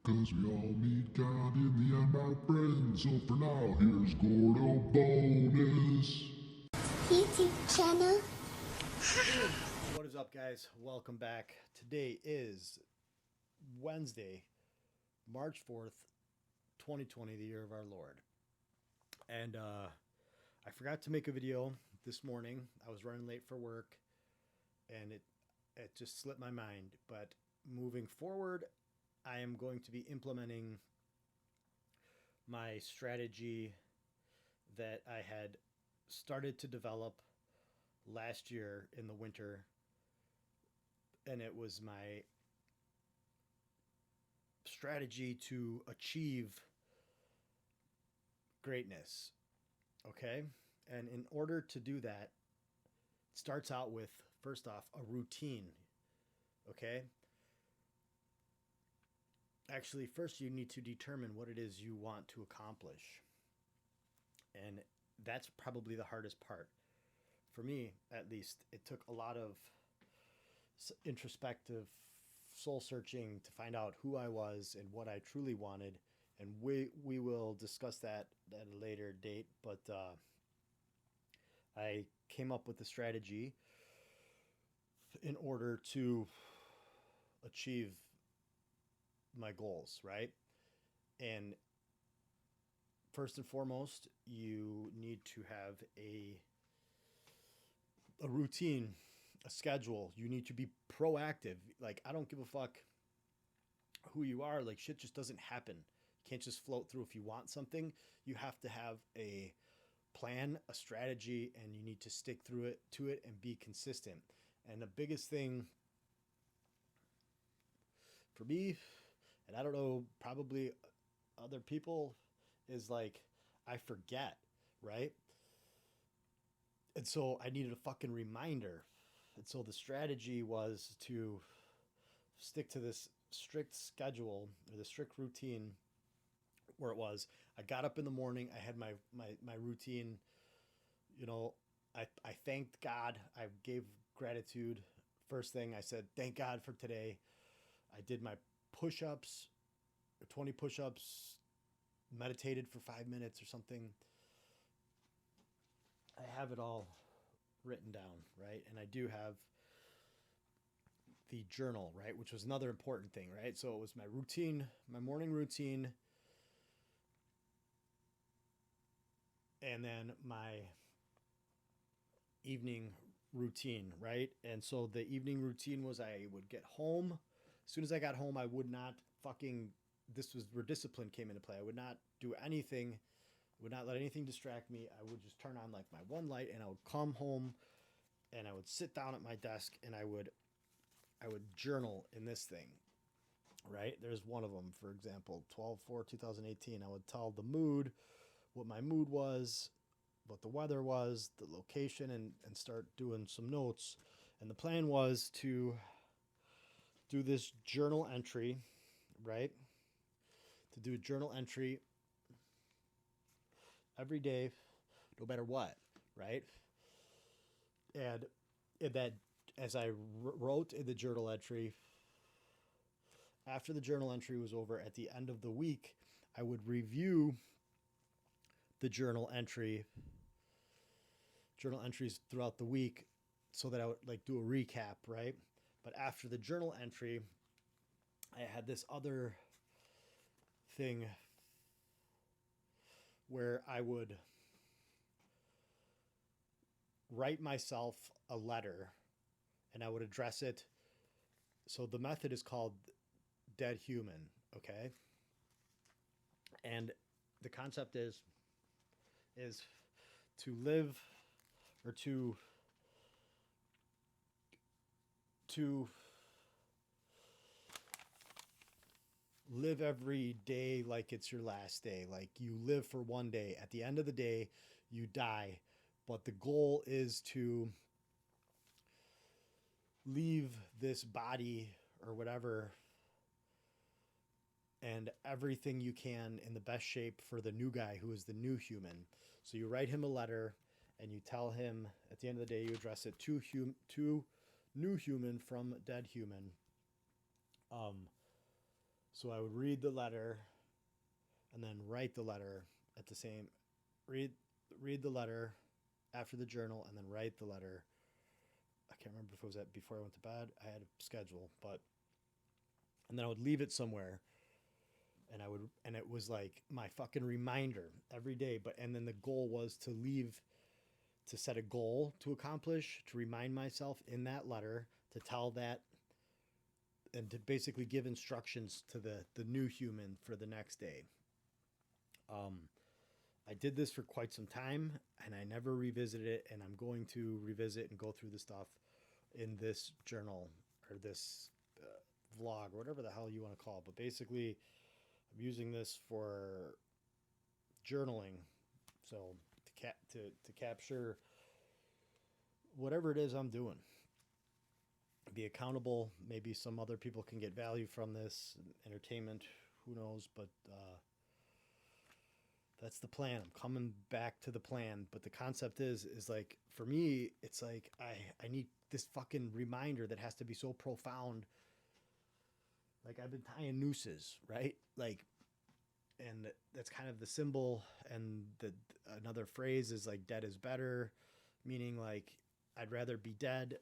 'Cause we all meet God in the end, my friend. So for now, here's Gordo bonus. YouTube channel. What is up, guys? Welcome back. Today is Wednesday, March 4th, 2020, the year of our Lord. And I forgot to make a video this morning. I was running late for work and it just slipped my mind. But moving forward, I am going to be implementing my strategy that I had started to develop last year in the winter, and it was my strategy to achieve greatness. Okay? And in order to do that, it starts out with, first off, a routine. Okay? Actually, first you need to determine what it is you want to accomplish. And that's probably the hardest part. For me, at least, it took a lot of introspective soul searching to find out who I was and what I truly wanted. And we will discuss that at a later date. But I came up with a strategy in order to achieve my goals, right? And first and foremost, you need to have a routine, a schedule. You need to be proactive. Like, I don't give a fuck who you are. Like, shit just doesn't happen. You can't just float through. If you want something, you have to have a plan, a strategy, and you need to stick through it and be consistent. And the biggest thing for me, and I don't know, probably other people, is like, I forget, right? And so I needed a fucking reminder. And so the strategy was to stick to this strict schedule or the strict routine where it was, I got up in the morning, I had my routine, I thanked God, I gave gratitude. First thing I said, thank God for today. I did my push-ups, 20 push-ups, meditated for 5 minutes or something. I have it all written down, right? And I do have the journal, right? Which was another important thing, right? So it was my routine, my morning routine, and then my evening routine, right? And so the evening routine was I would get home. As soon as I got home, I would not this was where discipline came into play. I would not do anything, would not let anything distract me. I would just turn on like my one light and I would come home and I would sit down at my desk and I would journal in this thing, right? There's one of them, for example, 12/4/2018. I would tell the mood, what my mood was, what the weather was, the location, and start doing some notes. And the plan was to do this journal entry, right? To do a journal entry every day, no matter what, right? And in that, as I wrote in the journal entry, after the journal entry was over, at the end of the week, I would review the journal entries throughout the week so that I would like do a recap, right? But after the journal entry, I had this other thing where I would write myself a letter and I would address it. So the method is called Dead Human, okay? And the concept is to live, or to live every day like it's your last day. Like, you live for one day. At the end of the day, you die. But the goal is to leave this body or whatever and everything you can in the best shape for the new guy who is the new human. So you write him a letter and you tell him at the end of the day, you address it to new human from dead human. So I would read the letter and then write the letter at the same read read the letter after the journal and then write the letter. I can't remember if it was at before I went to bed. I had a schedule, but and then I would leave it somewhere and it was like my fucking reminder every day, but and then the goal was to set a goal to accomplish, to remind myself in that letter to tell that and to basically give instructions to the new human for the next day. Um, I did this for quite some time and I never revisited it, and I'm going to revisit and go through the stuff in this journal or this vlog or whatever the hell you want to call it. But basically, I'm using this for journaling, so to capture whatever it is I'm doing. Be accountable. Maybe some other people can get value from this entertainment. Who knows? But that's the plan. I'm coming back to the plan. But the concept is like, for me, it's like I need this fucking reminder that has to be so profound. Like, I've been tying nooses, right? Like, and that's kind of the symbol. And another phrase is like, dead is better, meaning like I'd rather be dead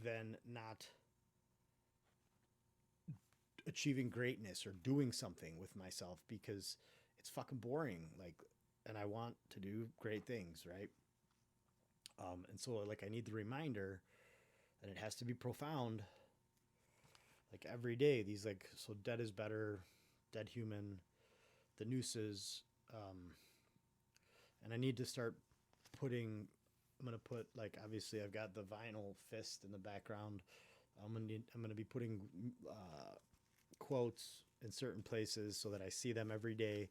than not achieving greatness or doing something with myself, because it's fucking boring. Like, and I want to do great things, right? And so like I need the reminder that it has to be profound. Like every day, these like, so dead is better, dead human, the nooses, and I need to start putting. I'm gonna put, like, obviously I've got the vinyl fist in the background. I'm gonna be putting quotes in certain places so that I see them every day,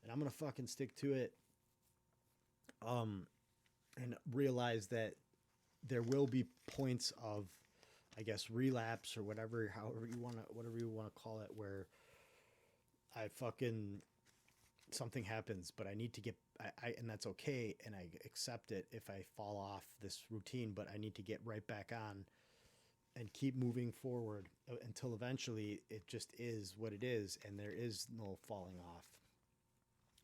and I'm gonna fucking stick to it. And realize that there will be points of, I guess, relapse or whatever, whatever you wanna call it, where I fucking something happens, but I need to get and that's okay, and I accept it if I fall off this routine, but I need to get right back on and keep moving forward until eventually it just is what it is and there is no falling off.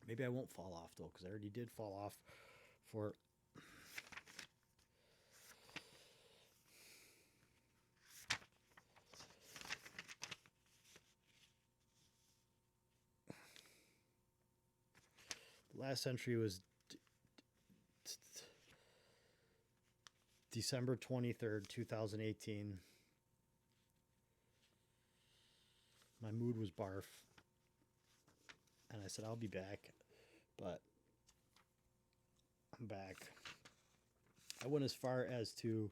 Maybe I won't fall off though, because I already did fall off for the last entry was December 23rd, 2018. My mood was barf. And I said, I'll be back. But I'm back. I went as far as to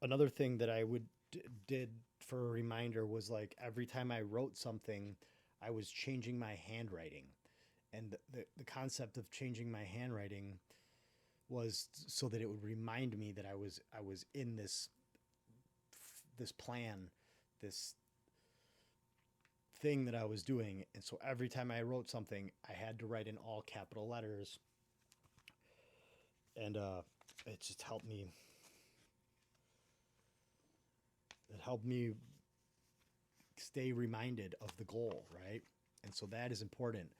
another thing that I did for a reminder was like every time I wrote something, I was changing my handwriting. And the concept of changing my handwriting was so that it would remind me that I was in this plan, this thing that I was doing. And so every time I wrote something, I had to write in all capital letters. And it just helped me. It helped me stay reminded of the goal, right? And so that is important.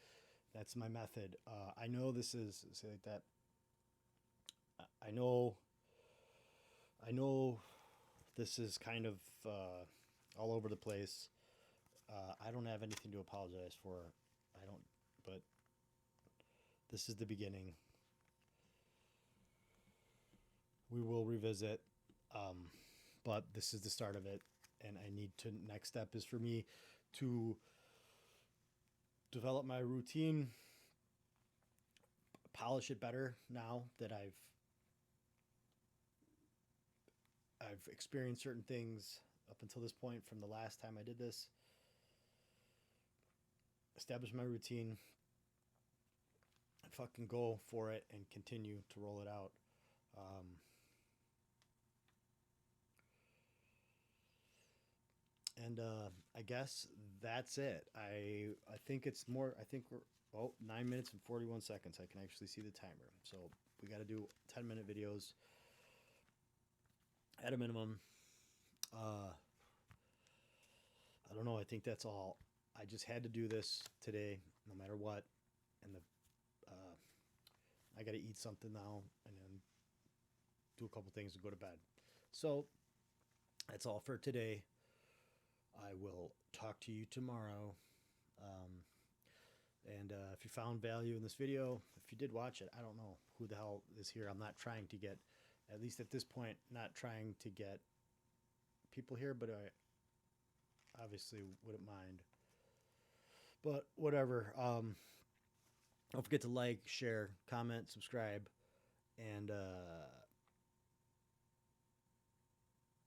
That's my method. I know this is, say like that. I know this is kind of all over the place. I don't have anything to apologize for. I don't, but this is the beginning. We will revisit, but this is the start of it. And I need to, next step is for me to develop my routine, polish it better now that I've experienced certain things up until this point from the last time I did this. Establish my routine, fucking go for it, and continue to roll it out. And I guess that's it. I think it's more. I think Oh, 9 minutes and 41 seconds. I can actually see the timer. So we got to do 10-minute videos at a minimum. I don't know. I think that's all. I just had to do this today, no matter what. And I got to eat something now and then do a couple things and go to bed. So that's all for today. I will talk to you tomorrow. And if you found value in this video, if you did watch it, I don't know who the hell is here. I'm not trying to get, at least at this point, not trying to get people here, but I obviously wouldn't mind. But whatever. Don't forget to like, share, comment, subscribe, and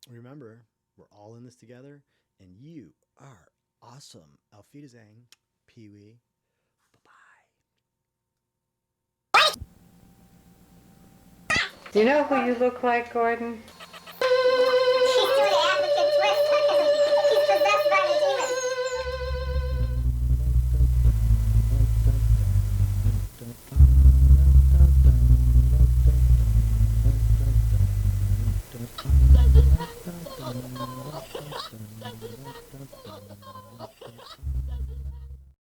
remember, we're all in this together, and you are awesome. Auf Wiedersehen, Pee-wee. Do you know who you look like, Gordon?